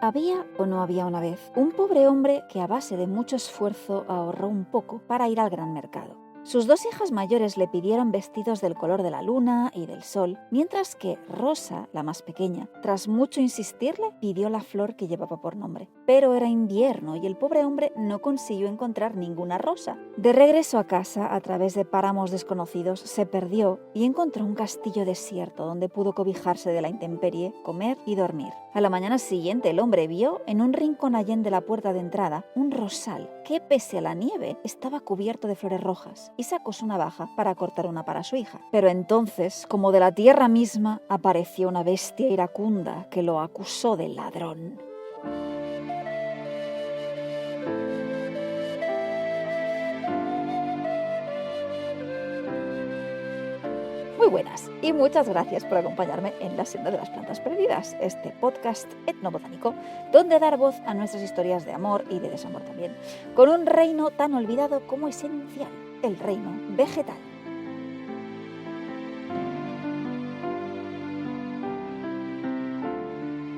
Había o no había una vez un pobre hombre que a base de mucho esfuerzo ahorró un poco para ir al gran mercado. Sus dos hijas mayores le pidieron vestidos del color de la luna y del sol, mientras que Rosa, la más pequeña, tras mucho insistirle, pidió la flor que llevaba por nombre. Pero era invierno y el pobre hombre no consiguió encontrar ninguna rosa. De regreso a casa, a través de páramos desconocidos, se perdió y encontró un castillo desierto donde pudo cobijarse de la intemperie, comer y dormir. A la mañana siguiente el hombre vio, en un rincón allende la puerta de entrada, un rosal que, pese a la nieve, estaba cubierto de flores rojas, y sacó su navaja para cortar una para su hija. Pero entonces, como de la tierra misma, apareció una bestia iracunda que lo acusó de ladrón. Muy buenas y muchas gracias por acompañarme en La Senda de las Plantas Perdidas, este podcast etnobotánico donde dar voz a nuestras historias de amor y de desamor también, con un reino tan olvidado como esencial, el reino vegetal.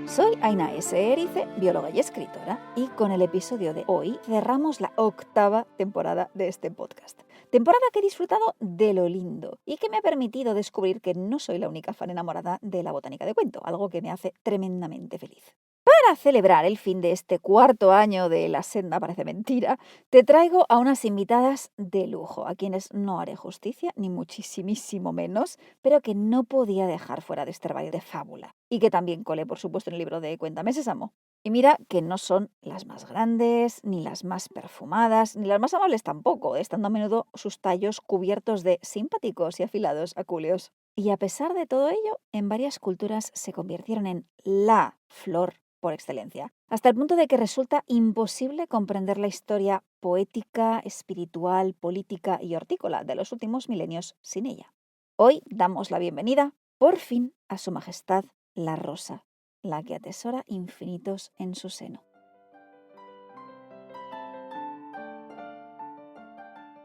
Soy Aina S. Erice, bióloga y escritora, y con el episodio de hoy cerramos la 8ª temporada de este podcast. Temporada que he disfrutado de lo lindo y que me ha permitido descubrir que no soy la única fan enamorada de la botánica de cuento, algo que me hace tremendamente feliz. Para celebrar el fin de este 4º año de La Senda parece mentira, te traigo a unas invitadas de lujo, a quienes no haré justicia, ni muchísimo menos, pero que no podía dejar fuera de este herbario de fábula, y que también colé, por supuesto, en el libro de Cuéntame Sésamo. Y mira que no son las más grandes, ni las más perfumadas, ni las más amables tampoco, estando a menudo sus tallos cubiertos de simpáticos y afilados aculeos. Y a pesar de todo ello, en varias culturas se convirtieron en la flor por excelencia, hasta el punto de que resulta imposible comprender la historia poética, espiritual, política y hortícola de los últimos milenios sin ella. Hoy damos la bienvenida, por fin, a Su Majestad la Rosa, la que atesora infinitos en su seno.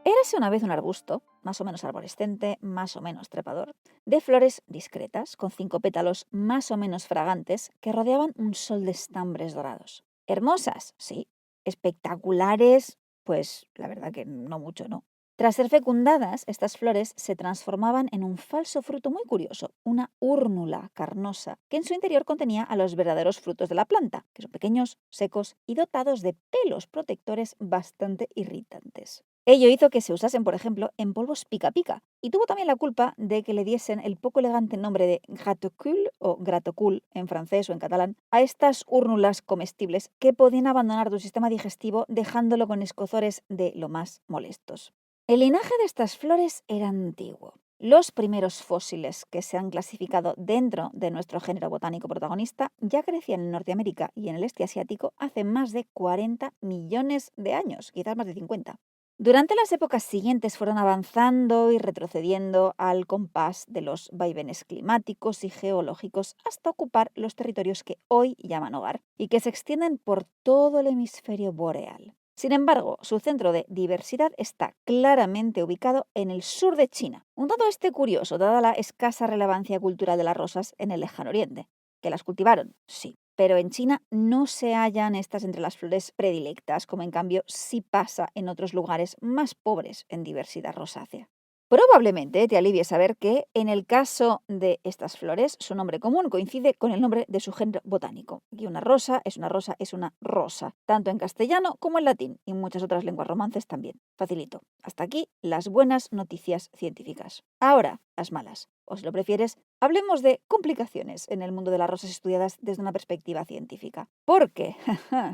Érase una vez un arbusto, más o menos arborescente, más o menos trepador, de flores discretas, con 5 pétalos más o menos fragantes, que rodeaban un sol de estambres dorados. Hermosas, sí. Espectaculares, pues la verdad que no mucho, no. Tras ser fecundadas, estas flores se transformaban en un falso fruto muy curioso, una úrnula carnosa, que en su interior contenía a los verdaderos frutos de la planta, que son pequeños, secos y dotados de pelos protectores bastante irritantes. Ello hizo que se usasen, por ejemplo, en polvos pica pica, y tuvo también la culpa de que le diesen el poco elegante nombre de gratocul o gratocul en francés o en catalán a estas úrnulas comestibles que podían abandonar tu sistema digestivo dejándolo con escozores de lo más molestos. El linaje de estas flores era antiguo. Los primeros fósiles que se han clasificado dentro de nuestro género botánico protagonista ya crecían en Norteamérica y en el este asiático hace más de 40 millones de años, quizás más de 50. Durante las épocas siguientes fueron avanzando y retrocediendo al compás de los vaivenes climáticos y geológicos hasta ocupar los territorios que hoy llaman hogar y que se extienden por todo el hemisferio boreal. Sin embargo, su centro de diversidad está claramente ubicado en el sur de China, un dato curioso dada la escasa relevancia cultural de las rosas en el lejano oriente. ¿Que las cultivaron? Sí. Pero en China no se hallan estas entre las flores predilectas, como en cambio sí pasa en otros lugares más pobres en diversidad rosácea. Probablemente te alivie saber que, en el caso de estas flores, su nombre común coincide con el nombre de su género botánico. Y una rosa es una rosa es una rosa, tanto en castellano como en latín, y muchas otras lenguas romances también. Facilito. Hasta aquí las buenas noticias científicas. Ahora, las malas. O si lo prefieres, hablemos de complicaciones en el mundo de las rosas estudiadas desde una perspectiva científica. Porque,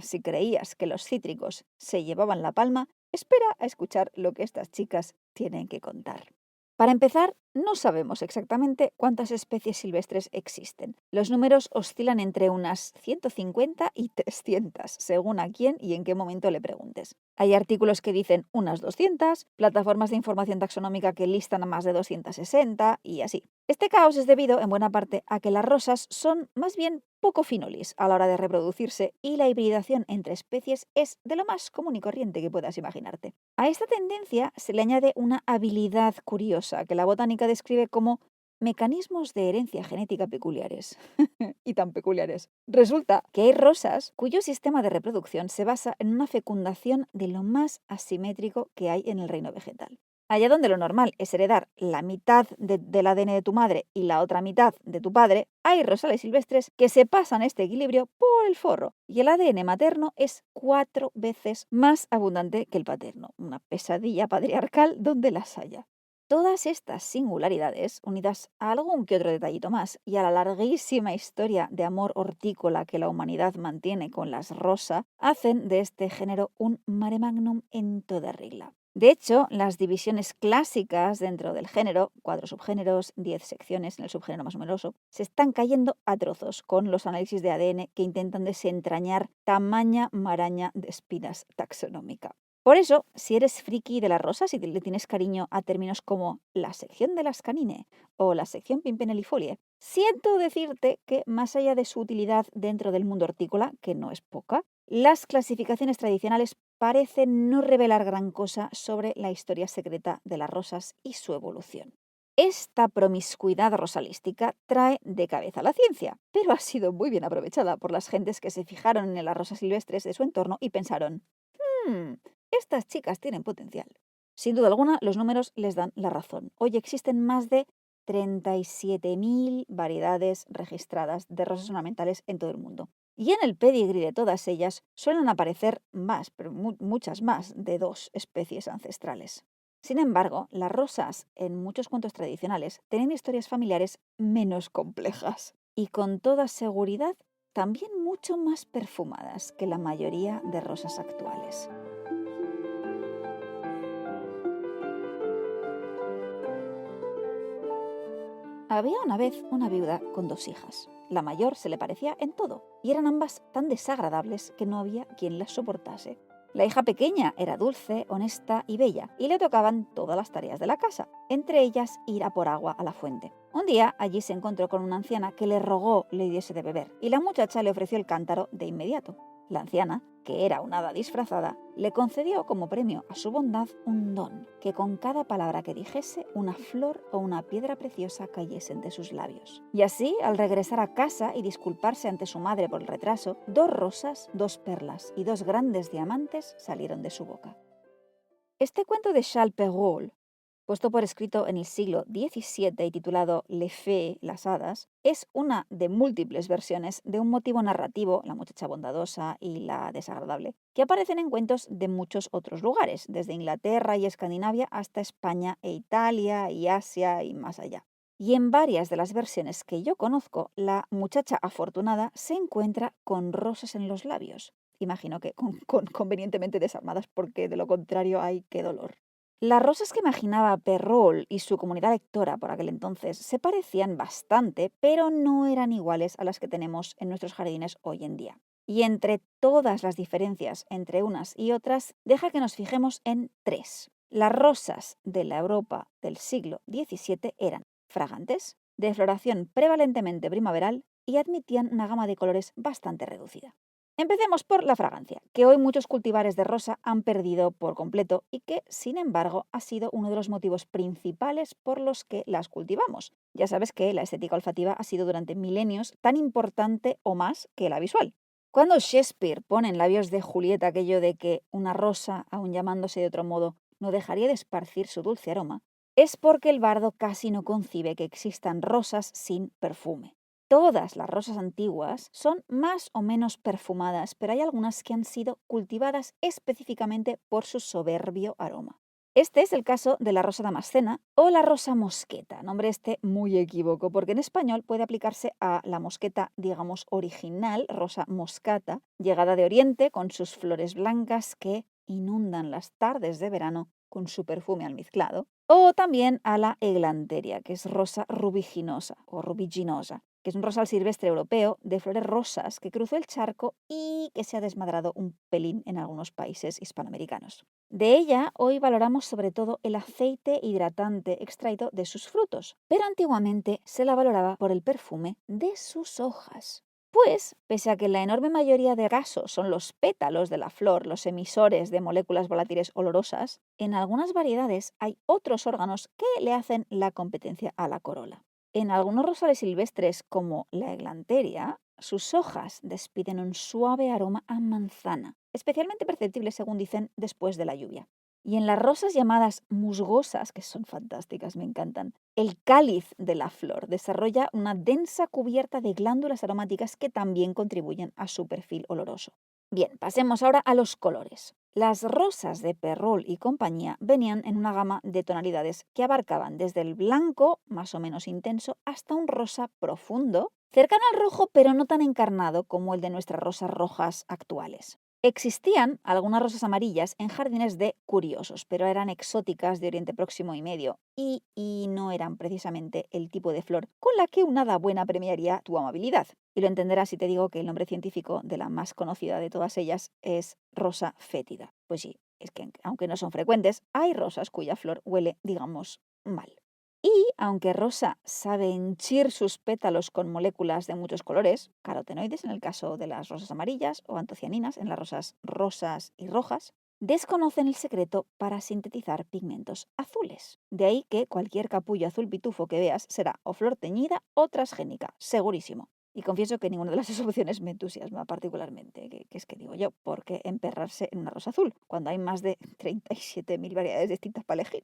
si creías que los cítricos se llevaban la palma, espera a escuchar lo que estas chicas tienen que contar. Para empezar, no sabemos exactamente cuántas especies silvestres existen. Los números oscilan entre unas 150 y 300, según a quién y en qué momento le preguntes. Hay artículos que dicen unas 200, plataformas de información taxonómica que listan a más de 260 y así. Este caos es debido, en buena parte, a que las rosas son más bien poco finolis a la hora de reproducirse y la hibridación entre especies es de lo más común y corriente que puedas imaginarte. A esta tendencia se le añade una habilidad curiosa que la botánica describe como Mecanismos de herencia genética peculiares. Y tan peculiares. Resulta que hay rosas cuyo sistema de reproducción se basa en una fecundación de lo más asimétrico que hay en el reino vegetal. Allá donde lo normal es heredar la mitad del ADN de tu madre y la otra mitad de tu padre, hay rosales silvestres que se pasan este equilibrio por el forro y el ADN materno es 4 veces más abundante que el paterno. Una pesadilla patriarcal donde las haya. Todas estas singularidades, unidas a algún que otro detallito más y a la larguísima historia de amor hortícola que la humanidad mantiene con las rosas, hacen de este género un mare magnum en toda regla. De hecho, las divisiones clásicas dentro del género, 4 subgéneros, 10 secciones en el subgénero más numeroso, se están cayendo a trozos con los análisis de ADN que intentan desentrañar tamaña maraña de espinas taxonómica. Por eso, si eres friki de las rosas y le tienes cariño a términos como la sección de las canine o la sección pimpinelifolie, siento decirte que más allá de su utilidad dentro del mundo hortícola, que no es poca, las clasificaciones tradicionales parecen no revelar gran cosa sobre la historia secreta de las rosas y su evolución. Esta promiscuidad rosalística trae de cabeza la ciencia, pero ha sido muy bien aprovechada por las gentes que se fijaron en las rosas silvestres de su entorno y pensaron: "Hmm, estas chicas tienen potencial". Sin duda alguna, los números les dan la razón. Hoy existen más de 37.000 variedades registradas de rosas ornamentales en todo el mundo. Y en el pedigrí de todas ellas suelen aparecer más, pero muchas más, de 2 especies ancestrales. Sin embargo, las rosas en muchos cuentos tradicionales tienen historias familiares menos complejas y con toda seguridad también mucho más perfumadas que la mayoría de rosas actuales. Había una vez una viuda con 2 hijas. La mayor se le parecía en todo, y eran ambas tan desagradables que no había quien las soportase. La hija pequeña era dulce, honesta y bella, y le tocaban todas las tareas de la casa, entre ellas ir a por agua a la fuente. Un día allí se encontró con una anciana que le rogó le diese de beber, y la muchacha le ofreció el cántaro de inmediato. La anciana, que era una hada disfrazada, le concedió como premio a su bondad un don, que con cada palabra que dijese, una flor o una piedra preciosa cayesen de sus labios. Y así, al regresar a casa y disculparse ante su madre por el retraso, 2 rosas, 2 perlas y 2 grandes diamantes salieron de su boca. Este cuento de Charles Perrault, puesto por escrito en el siglo XVII y titulado Les Fées, las hadas, es una de múltiples versiones de un motivo narrativo, la muchacha bondadosa y la desagradable, que aparecen en cuentos de muchos otros lugares, desde Inglaterra y Escandinavia hasta España e Italia y Asia y más allá. Y en varias de las versiones que yo conozco, la muchacha afortunada se encuentra con rosas en los labios. Imagino que convenientemente desarmadas, porque de lo contrario, ¡ay, qué dolor! Las rosas que imaginaba Perrault y su comunidad lectora por aquel entonces se parecían bastante, pero no eran iguales a las que tenemos en nuestros jardines hoy en día. Y entre todas las diferencias entre unas y otras, deja que nos fijemos en 3. Las rosas de la Europa del siglo XVII eran fragantes, de floración prevalentemente primaveral y admitían una gama de colores bastante reducida. Empecemos por la fragancia, que hoy muchos cultivares de rosa han perdido por completo y que, sin embargo, ha sido uno de los motivos principales por los que las cultivamos. Ya sabes que la estética olfativa ha sido durante milenios tan importante o más que la visual. Cuando Shakespeare pone en labios de Julieta aquello de que una rosa, aun llamándose de otro modo, no dejaría de esparcir su dulce aroma, es porque el bardo casi no concibe que existan rosas sin perfume. Todas las rosas antiguas son más o menos perfumadas, pero hay algunas que han sido cultivadas específicamente por su soberbio aroma. Este es el caso de la rosa damascena o la rosa mosqueta, nombre este muy equívoco porque en español puede aplicarse a la mosqueta, digamos, original, rosa moscata, llegada de Oriente con sus flores blancas que inundan las tardes de verano con su perfume almizclado, o también a la eglanteria, que es rosa rubiginosa o rubiginosa, que es un rosal silvestre europeo de flores rosas que cruzó el charco y que se ha desmadrado un pelín en algunos países hispanoamericanos. De ella hoy valoramos sobre todo el aceite hidratante extraído de sus frutos, pero antiguamente se la valoraba por el perfume de sus hojas. Pues, pese a que en la enorme mayoría de casos son los pétalos de la flor los emisores de moléculas volátiles olorosas, en algunas variedades hay otros órganos que le hacen la competencia a la corola. En algunos rosales silvestres, como la eglanteria, sus hojas despiden un suave aroma a manzana, especialmente perceptible, según dicen, después de la lluvia. Y en las rosas llamadas musgosas, que son fantásticas, me encantan, el cáliz de la flor desarrolla una densa cubierta de glándulas aromáticas que también contribuyen a su perfil oloroso. Bien, pasemos ahora a los colores. Las rosas de Perrault y compañía venían en una gama de tonalidades que abarcaban desde el blanco, más o menos intenso, hasta un rosa profundo, cercano al rojo pero no tan encarnado como el de nuestras rosas rojas actuales. Existían algunas rosas amarillas en jardines de curiosos, pero eran exóticas de Oriente Próximo y Medio y no eran precisamente el tipo de flor con la que una hada buena premiaría tu amabilidad. Y lo entenderás si te digo que el nombre científico de la más conocida de todas ellas es rosa fétida. Pues sí, es que aunque no son frecuentes, hay rosas cuya flor huele, digamos, mal. Y aunque rosa sabe henchir sus pétalos con moléculas de muchos colores, carotenoides en el caso de las rosas amarillas o antocianinas en las rosas rosas y rojas, desconocen el secreto para sintetizar pigmentos azules. De ahí que cualquier capullo azul pitufo que veas será o flor teñida o transgénica, segurísimo. Y confieso que ninguna de las dos opciones me entusiasma particularmente, que es que digo yo, ¿por qué emperrarse en una rosa azul cuando hay más de 37.000 variedades distintas para elegir?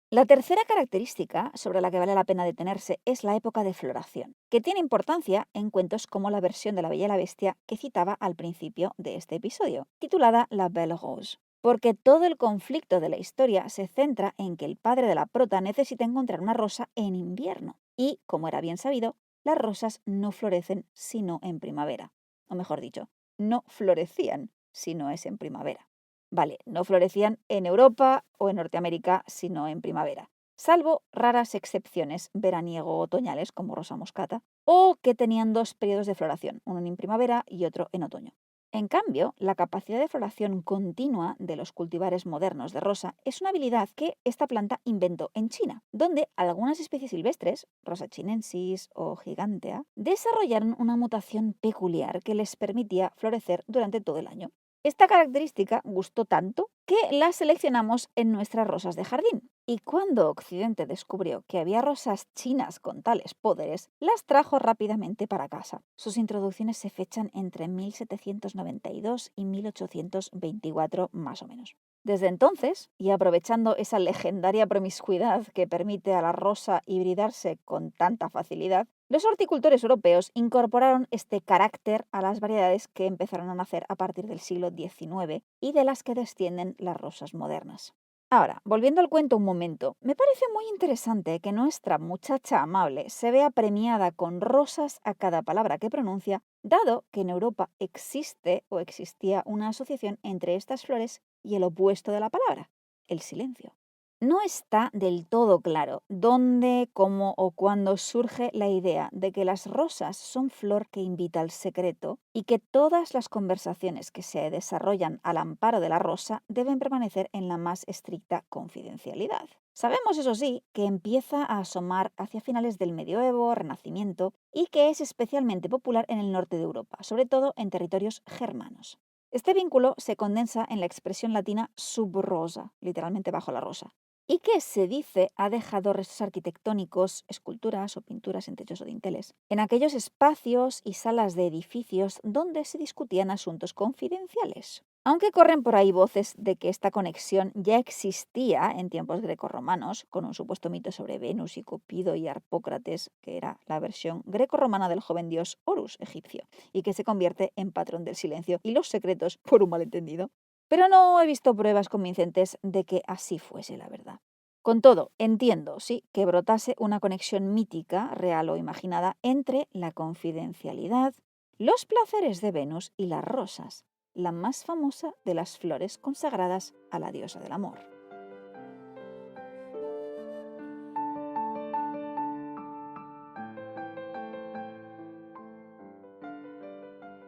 La tercera característica sobre la que vale la pena detenerse es la época de floración, que tiene importancia en cuentos como la versión de La Bella y la Bestia que citaba al principio de este episodio, titulada La Belle Rose, porque todo el conflicto de la historia se centra en que el padre de la prota necesita encontrar una rosa en invierno, y, como era bien sabido, las rosas no florecen sino en primavera, o mejor dicho, no florecían si no es en primavera. Vale, no florecían en Europa o en Norteamérica, sino en primavera, salvo raras excepciones veraniego-otoñales como rosa moscata, o que tenían dos periodos de floración, uno en primavera y otro en otoño. En cambio, la capacidad de floración continua de los cultivares modernos de rosa es una habilidad que esta planta inventó en China, donde algunas especies silvestres, Rosa chinensis o gigantea, desarrollaron una mutación peculiar que les permitía florecer durante todo el año. Esta característica gustó tanto que la seleccionamos en nuestras rosas de jardín. Y cuando Occidente descubrió que había rosas chinas con tales poderes, las trajo rápidamente para casa. Sus introducciones se fechan entre 1792 y 1824 más o menos. Desde entonces, y aprovechando esa legendaria promiscuidad que permite a la rosa hibridarse con tanta facilidad, los horticultores europeos incorporaron este carácter a las variedades que empezaron a nacer a partir del siglo XIX y de las que descienden las rosas modernas. Ahora, volviendo al cuento un momento, me parece muy interesante que nuestra muchacha amable se vea premiada con rosas a cada palabra que pronuncia, dado que en Europa existe o existía una asociación entre estas flores y el opuesto de la palabra, el silencio. No está del todo claro dónde, cómo o cuándo surge la idea de que las rosas son flor que invita al secreto y que todas las conversaciones que se desarrollan al amparo de la rosa deben permanecer en la más estricta confidencialidad. Sabemos, eso sí, que empieza a asomar hacia finales del Medioevo, Renacimiento y que es especialmente popular en el norte de Europa, sobre todo en territorios germanos. Este vínculo se condensa en la expresión latina sub rosa, literalmente bajo la rosa, y que se dice ha dejado restos arquitectónicos, esculturas o pinturas en techos o dinteles, en aquellos espacios y salas de edificios donde se discutían asuntos confidenciales. Aunque corren por ahí voces de que esta conexión ya existía en tiempos grecorromanos, con un supuesto mito sobre Venus y Cupido y Harpócrates, que era la versión grecorromana del joven dios Horus egipcio, y que se convierte en patrón del silencio y los secretos por un malentendido. Pero no he visto pruebas convincentes de que así fuese la verdad. Con todo, entiendo, sí, que brotase una conexión mítica, real o imaginada, entre la confidencialidad, los placeres de Venus y las rosas, la más famosa de las flores consagradas a la diosa del amor.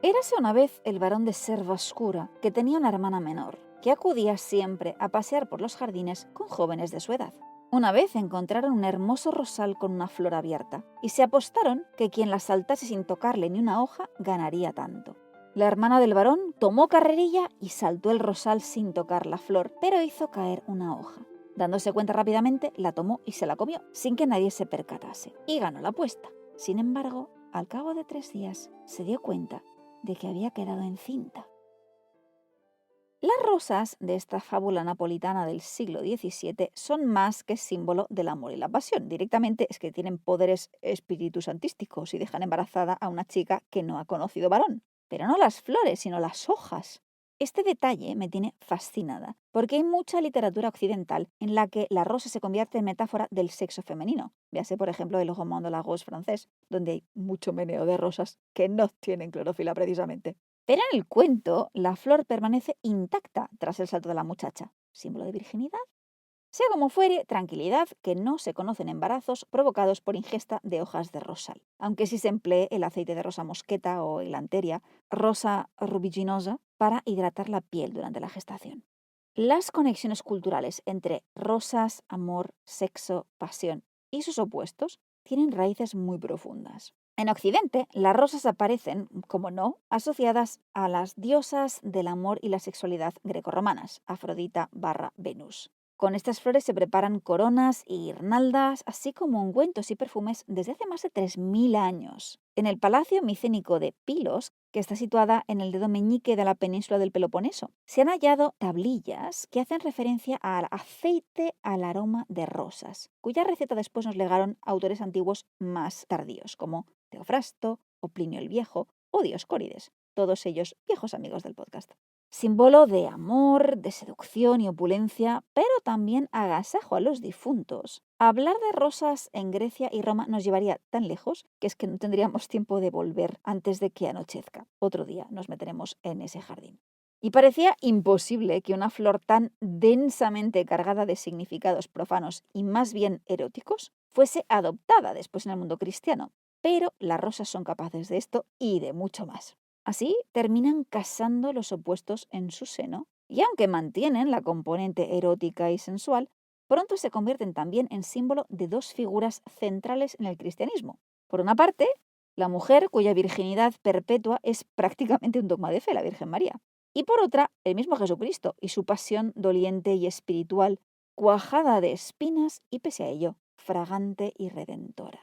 Érase una vez el barón de Servascura, que tenía una hermana menor, que acudía siempre a pasear por los jardines con jóvenes de su edad. Una vez encontraron un hermoso rosal con una flor abierta, y se apostaron que quien la saltase sin tocarle ni una hoja ganaría tanto. La hermana del varón tomó carrerilla y saltó el rosal sin tocar la flor, pero hizo caer una hoja. Dándose cuenta rápidamente, la tomó y se la comió, sin que nadie se percatase, y ganó la apuesta. Sin embargo, al cabo de 3 días, se dio cuenta de que había quedado encinta. Las rosas de esta fábula napolitana del siglo XVII son más que símbolo del amor y la pasión. Directamente es que tienen poderes espiritusantísticos y dejan embarazada a una chica que no ha conocido varón. Pero no las flores, sino las hojas. Este detalle me tiene fascinada, porque hay mucha literatura occidental en la que la rosa se convierte en metáfora del sexo femenino. Véase, por ejemplo, el Roman de la Rose francés, donde hay mucho meneo de rosas que no tienen clorofila precisamente. Pero en el cuento, la flor permanece intacta tras el salto de la muchacha, símbolo de virginidad. Sea como fuere, tranquilidad que no se conocen embarazos provocados por ingesta de hojas de rosal, aunque sí se emplee el aceite de rosa mosqueta o hilanteria, rosa rubiginosa, para hidratar la piel durante la gestación. Las conexiones culturales entre rosas, amor, sexo, pasión y sus opuestos tienen raíces muy profundas. En Occidente, las rosas aparecen, como no, asociadas a las diosas del amor y la sexualidad grecorromanas, Afrodita / Venus. Con estas flores se preparan coronas y guirnaldas, así como ungüentos y perfumes desde hace más de 3000 años. En el Palacio Micénico de Pilos, que está situada en el dedo meñique de la península del Peloponeso, se han hallado tablillas que hacen referencia al aceite al aroma de rosas, cuya receta después nos legaron autores antiguos más tardíos, como Teofrasto o Plinio el Viejo o Dioscórides, todos ellos viejos amigos del podcast. Símbolo de amor, de seducción y opulencia, pero también agasajo a los difuntos. Hablar de rosas en Grecia y Roma nos llevaría tan lejos que es que no tendríamos tiempo de volver antes de que anochezca. Otro día nos meteremos en ese jardín. Y parecía imposible que una flor tan densamente cargada de significados profanos y más bien eróticos fuese adoptada después en el mundo cristiano. Pero las rosas son capaces de esto y de mucho más. Así terminan casando los opuestos en su seno y aunque mantienen la componente erótica y sensual, pronto se convierten también en símbolo de dos figuras centrales en el cristianismo. Por una parte, la mujer cuya virginidad perpetua es prácticamente un dogma de fe, la Virgen María. Y por otra, el mismo Jesucristo y su pasión doliente y espiritual, cuajada de espinas y pese a ello, fragante y redentora.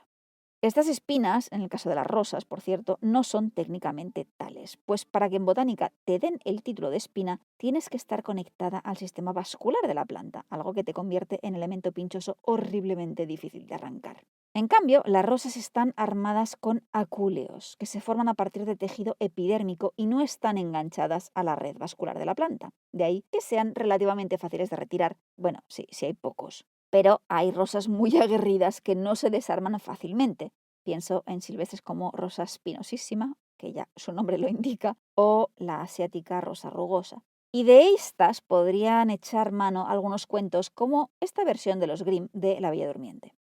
Estas espinas, en el caso de las rosas, por cierto, no son técnicamente tales, pues para que en botánica te den el título de espina, tienes que estar conectada al sistema vascular de la planta, algo que te convierte en elemento pinchoso horriblemente difícil de arrancar. En cambio, las rosas están armadas con acúleos, que se forman a partir de tejido epidérmico y no están enganchadas a la red vascular de la planta. De ahí que sean relativamente fáciles de retirar. Bueno, sí hay pocos. Pero hay rosas muy aguerridas que no se desarman fácilmente. Pienso en silvestres como rosa spinosísima, que ya su nombre lo indica, o la asiática rosa rugosa. Y de estas podrían echar mano algunos cuentos como esta versión de los Grimm de La Bella Durmiente.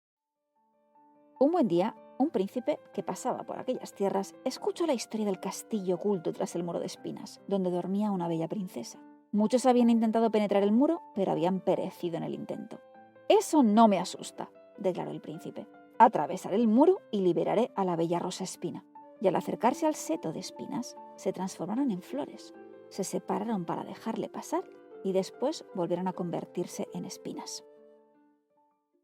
Un buen día, un príncipe que pasaba por aquellas tierras escuchó la historia del castillo oculto tras el muro de espinas, donde dormía una bella princesa. Muchos habían intentado penetrar el muro, pero habían perecido en el intento. «Eso no me asusta», declaró el príncipe. «Atravesaré el muro y liberaré a la bella rosa espina». Y al acercarse al seto de espinas, se transformaron en flores. Se separaron para dejarle pasar y después volvieron a convertirse en espinas.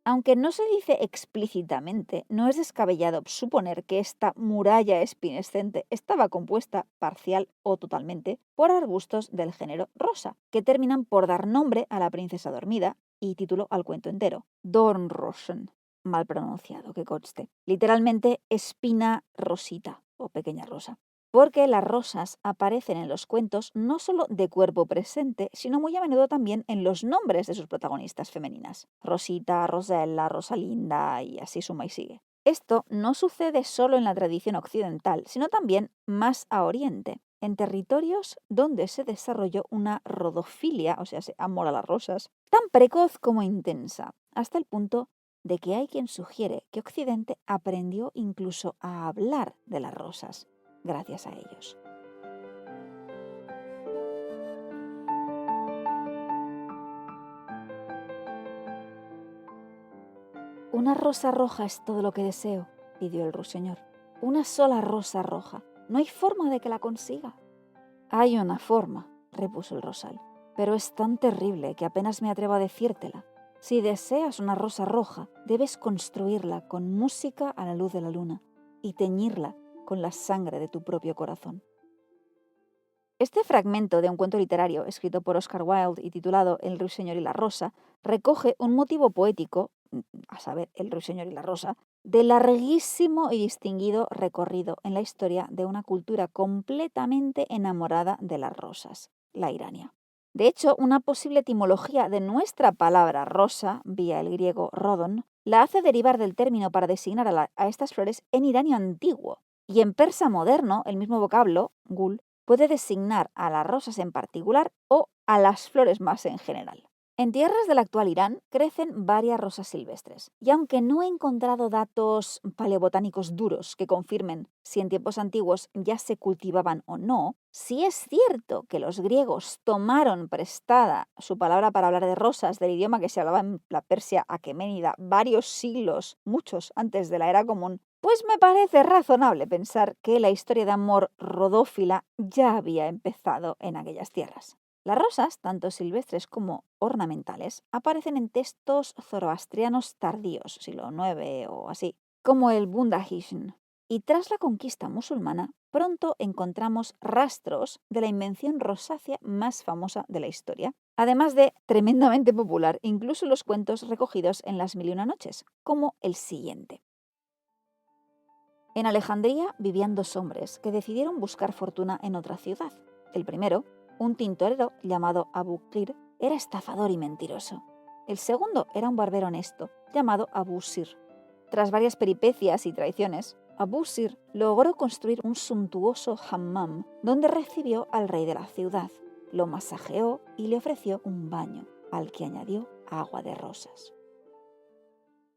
Aunque no se dice explícitamente, no es descabellado suponer que esta muralla espinescente estaba compuesta, parcial o totalmente, por arbustos del género rosa, que terminan por dar nombre a la princesa dormida y título al cuento entero, Dornrosen, mal pronunciado, que conste, literalmente espina rosita o pequeña rosa. Porque las rosas aparecen en los cuentos no solo de cuerpo presente, sino muy a menudo también en los nombres de sus protagonistas femeninas. Rosita, Rosella, Rosalinda y así suma y sigue. Esto no sucede solo en la tradición occidental, sino también más a oriente, en territorios donde se desarrolló una rodofilia, o sea, amor a las rosas, tan precoz como intensa, hasta el punto de que hay quien sugiere que Occidente aprendió incluso a hablar de las rosas gracias a ellos. «Una rosa roja es todo lo que deseo», pidió el ruiseñor. «Una sola rosa roja. No hay forma de que la consiga». «Hay una forma», repuso el rosal, «pero es tan terrible que apenas me atrevo a decírtela. Si deseas una rosa roja, debes construirla con música a la luz de la luna y teñirla con la sangre de tu propio corazón. Este fragmento de un cuento literario escrito por Oscar Wilde y titulado El ruiseñor y la rosa recoge un motivo poético, a saber, el ruiseñor y la rosa, de larguísimo y distinguido recorrido en la historia de una cultura completamente enamorada de las rosas, la Irania. De hecho, una posible etimología de nuestra palabra rosa, vía el griego rodon, la hace derivar del término para designar a estas flores en iranio antiguo. Y en persa moderno, el mismo vocablo, gul, puede designar a las rosas en particular o a las flores más en general. En tierras del actual Irán crecen varias rosas silvestres, y aunque no he encontrado datos paleobotánicos duros que confirmen si en tiempos antiguos ya se cultivaban o no, sí es cierto que los griegos tomaron prestada su palabra para hablar de rosas del idioma que se hablaba en la Persia aqueménida varios siglos, muchos antes de la era común, pues me parece razonable pensar que la historia de amor rodófila ya había empezado en aquellas tierras. Las rosas, tanto silvestres como ornamentales, aparecen en textos zoroastrianos tardíos, siglo IX o así, como el Bundahishn. Y tras la conquista musulmana, pronto encontramos rastros de la invención rosácea más famosa de la historia, además de tremendamente popular, incluso los cuentos recogidos en Las Mil y una Noches, como el siguiente. En Alejandría vivían dos hombres que decidieron buscar fortuna en otra ciudad. El primero, un tintorero llamado Abu Qir, era estafador y mentiroso. El segundo era un barbero honesto, llamado Abu Sir. Tras varias peripecias y traiciones, Abu Sir logró construir un suntuoso hammam donde recibió al rey de la ciudad, lo masajeó y le ofreció un baño, al que añadió agua de rosas.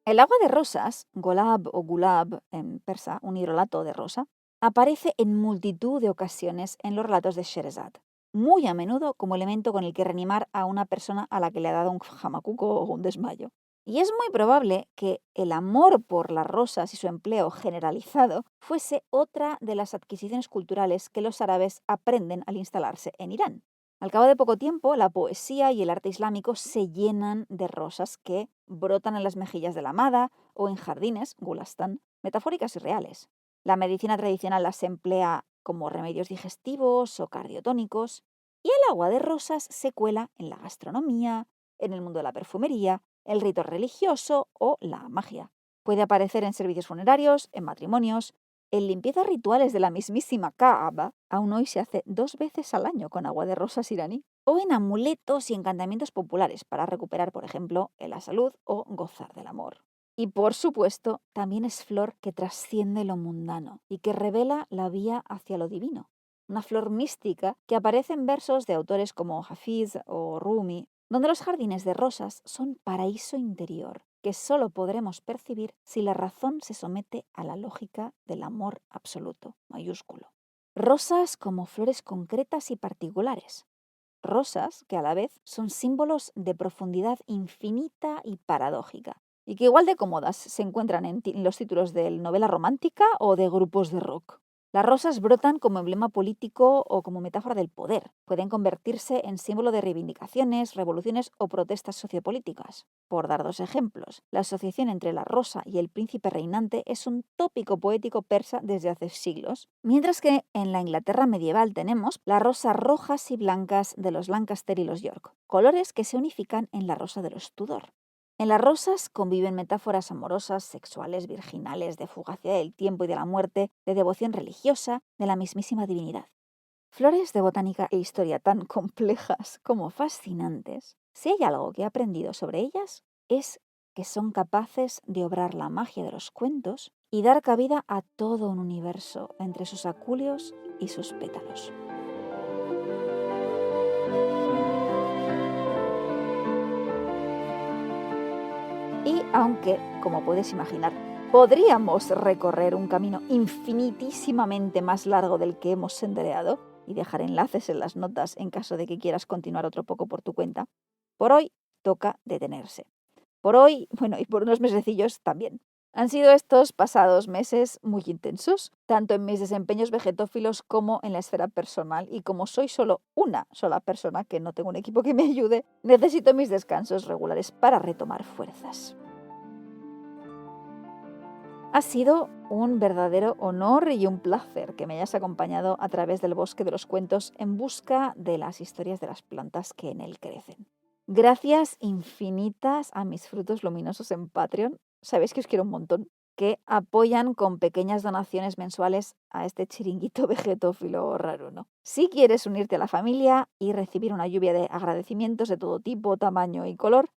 El agua de rosas, golab o gulab en persa, un hidrolato de rosa, aparece en multitud de ocasiones en los relatos de Sherazad, muy a menudo como elemento con el que reanimar a una persona a la que le ha dado un jamacuco o un desmayo. Y es muy probable que el amor por las rosas y su empleo generalizado fuese otra de las adquisiciones culturales que los árabes aprenden al instalarse en Irán. Al cabo de poco tiempo, la poesía y el arte islámico se llenan de rosas que brotan en las mejillas de la amada o en jardines, gulastán, metafóricas y reales. La medicina tradicional las emplea como remedios digestivos o cardiotónicos, y el agua de rosas se cuela en la gastronomía, en el mundo de la perfumería, el rito religioso o la magia. Puede aparecer en servicios funerarios, en matrimonios, en limpiezas rituales de la mismísima Kaaba, aún hoy se hace 2 veces al año con agua de rosas iraní, o en amuletos y encantamientos populares para recuperar, por ejemplo, la salud o gozar del amor. Y por supuesto, también es flor que trasciende lo mundano y que revela la vía hacia lo divino. Una flor mística que aparece en versos de autores como Hafiz o Rumi, donde los jardines de rosas son paraíso interior, que solo podremos percibir si la razón se somete a la lógica del amor absoluto, mayúsculo. Rosas como flores concretas y particulares. Rosas que a la vez son símbolos de profundidad infinita y paradójica, y que igual de cómodas se encuentran en los títulos de novela romántica o de grupos de rock. Las rosas brotan como emblema político o como metáfora del poder. Pueden convertirse en símbolo de reivindicaciones, revoluciones o protestas sociopolíticas. Por dar 2 ejemplos, la asociación entre la rosa y el príncipe reinante es un tópico poético persa desde hace siglos, mientras que en la Inglaterra medieval tenemos las rosas rojas y blancas de los Lancaster y los York, colores que se unifican en la rosa de los Tudor. En las rosas conviven metáforas amorosas, sexuales, virginales, de fugacidad del tiempo y de la muerte, de devoción religiosa, de la mismísima divinidad. Flores de botánica e historia tan complejas como fascinantes, si hay algo que he aprendido sobre ellas, es que son capaces de obrar la magia de los cuentos y dar cabida a todo un universo entre sus aculeos y sus pétalos. Y aunque, como puedes imaginar, podríamos recorrer un camino infinitísimamente más largo del que hemos sendereado y dejar enlaces en las notas en caso de que quieras continuar otro poco por tu cuenta, por hoy toca detenerse. Por hoy, bueno, y por unos mesecillos también. Han sido estos pasados meses muy intensos, tanto en mis desempeños vegetófilos como en la esfera personal, y como soy solo una sola persona, que no tengo un equipo que me ayude, necesito mis descansos regulares para retomar fuerzas. Ha sido un verdadero honor y un placer que me hayas acompañado a través del bosque de los cuentos en busca de las historias de las plantas que en él crecen. Gracias infinitas a mis frutos luminosos en Patreon. Sabéis que os quiero un montón, que apoyan con pequeñas donaciones mensuales a este chiringuito vegetófilo raro, ¿no? Si quieres unirte a la familia y recibir una lluvia de agradecimientos de todo tipo, tamaño y color,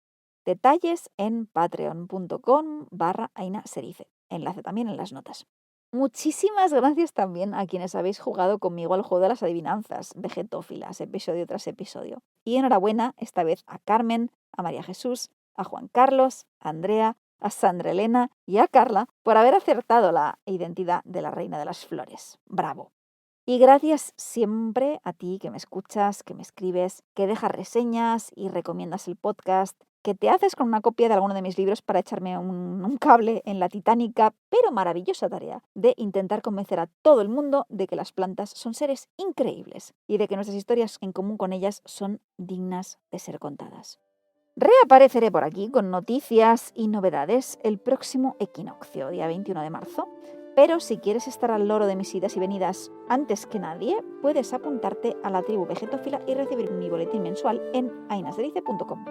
detalles en patreon.com/Aina Serice. Enlace también en las notas. Muchísimas gracias también a quienes habéis jugado conmigo al juego de las adivinanzas vegetófilas, episodio tras episodio. Y enhorabuena esta vez a Carmen, a María Jesús, a Juan Carlos, a Andrea, a Sandra Elena y a Carla por haber acertado la identidad de la reina de las flores. ¡Bravo! Y gracias siempre a ti que me escuchas, que me escribes, que dejas reseñas y recomiendas el podcast, que te haces con una copia de alguno de mis libros para echarme un cable en la titánica pero maravillosa tarea de intentar convencer a todo el mundo de que las plantas son seres increíbles y de que nuestras historias en común con ellas son dignas de ser contadas. Reapareceré por aquí con noticias y novedades el próximo equinoccio, día 21 de marzo. Pero si quieres estar al loro de mis idas y venidas antes que nadie, puedes apuntarte a la tribu vegetófila y recibir mi boletín mensual en ainasderice.com.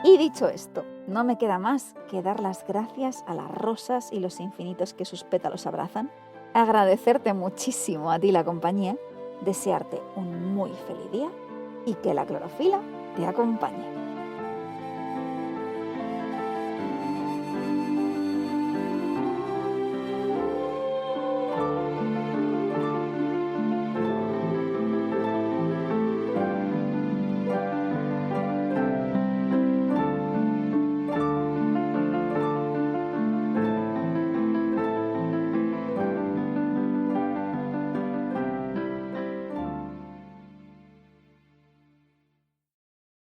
Y dicho esto, no me queda más que dar las gracias a las rosas y los infinitos que sus pétalos abrazan, agradecerte muchísimo a ti la compañía, desearte un muy feliz día y que la clorofila te acompañe.